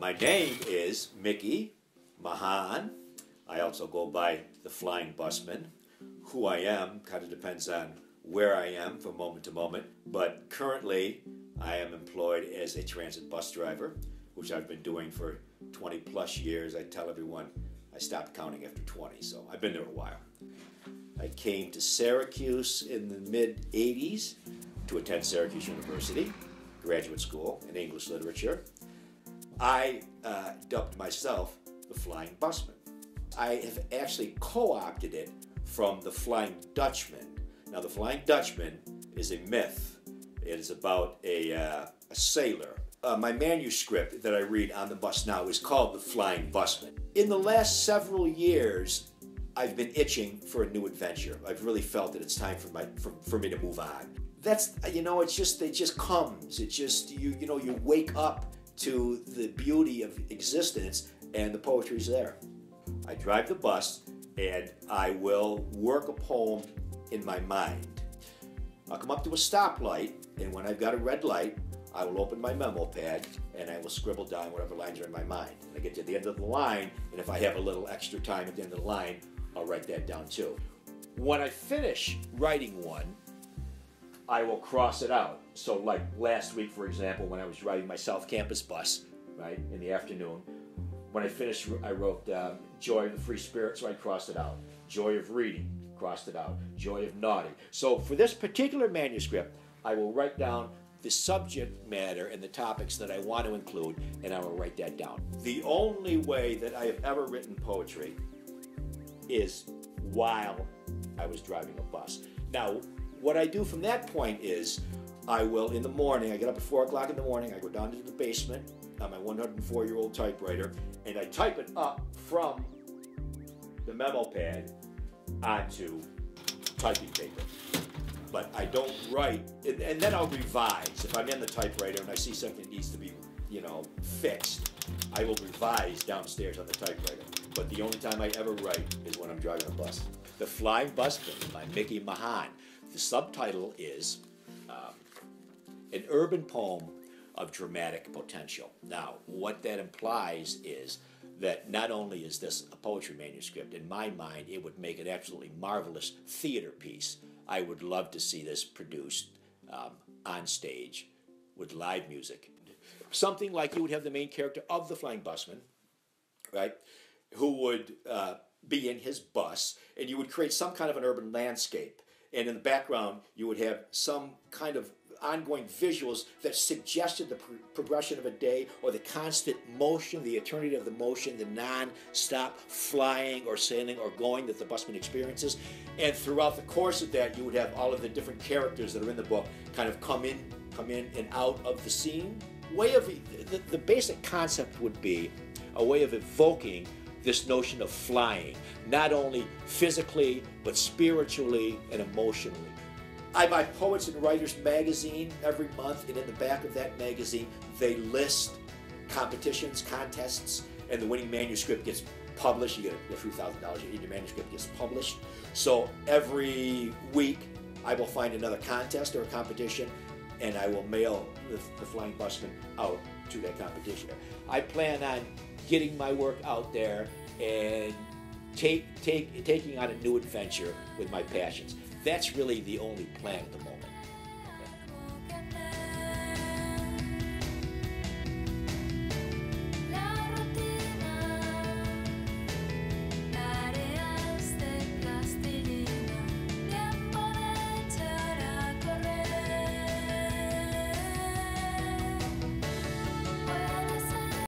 My name is Mickey Mahan. I also go by the Flying Busman. Who I am kind of depends on where I am from moment to moment, but currently I am employed as a transit bus driver, which I've been doing for 20 plus years. I tell everyone I stopped counting after 20, so I've been there a while. I came to Syracuse in the mid-'80s to attend Syracuse University, graduate school in English literature. I dubbed myself the Flying Busman. I have actually co-opted it from the Flying Dutchman. Now, the Flying Dutchman is a myth. It is about a sailor. My manuscript that I read on the bus now is called The Flying Busman. In the last several years, I've been itching for a new adventure. I've really felt that it's time for me to move on. That's, it just comes. It just, you wake up to the beauty of existence and the poetry's there. I drive the bus and I will work a poem in my mind. I'll come up to a stoplight, and when I've got a red light, I will open my memo pad and I will scribble down whatever lines are in my mind. And I get to the end of the line, and if I have a little extra time at the end of the line, I'll write that down too. When I finish writing one, I will cross it out. So like last week, for example, when I was driving my South Campus bus, right, in the afternoon, when I finished, I wrote Joy of the Free Spirit, so I crossed it out. Joy of Reading, crossed it out. Joy of Naughty. So for this particular manuscript, I will write down the subject matter and the topics that I want to include, and I will write that down. The only way that I have ever written poetry is while I was driving a bus. Now, what I do from that point is I will, in the morning, I get up at 4 o'clock in the morning, I go down to the basement on my 104-year-old typewriter, and I type it up from the memo pad onto typing paper. But I don't write, and then I'll revise. If I'm in the typewriter and I see something needs to be, fixed, I will revise downstairs on the typewriter. But the only time I ever write is when I'm driving a bus. The Flying Busman by Mickey Mahan. The subtitle is An Urban Poem of Dramatic Potential. Now, what that implies is that not only is this a poetry manuscript, in my mind, it would make an absolutely marvelous theater piece. I would love to see this produced on stage with live music. Something like you would have the main character of the Flying Busman, right, who would be in his bus, and you would create some kind of an urban landscape. And in the background, you would have some kind of ongoing visuals that suggested the progression of a day, or the constant motion, the eternity of the motion, the non-stop flying or sailing or going that the busman experiences. And throughout the course of that, you would have all of the different characters that are in the book kind of come in and out of the scene. The basic concept would be a way of evoking this notion of flying, not only physically, but spiritually and emotionally. I buy Poets and Writers magazine every month, and in the back of that magazine, they list competitions, contests, and the winning manuscript gets published. You get a few $1,000 and your manuscript gets published. So every week, I will find another contest or a competition, and I will mail the Flying Busman out to that competition. I plan on getting my work out there and taking on a new adventure with my passions. That's really the only plan at the moment.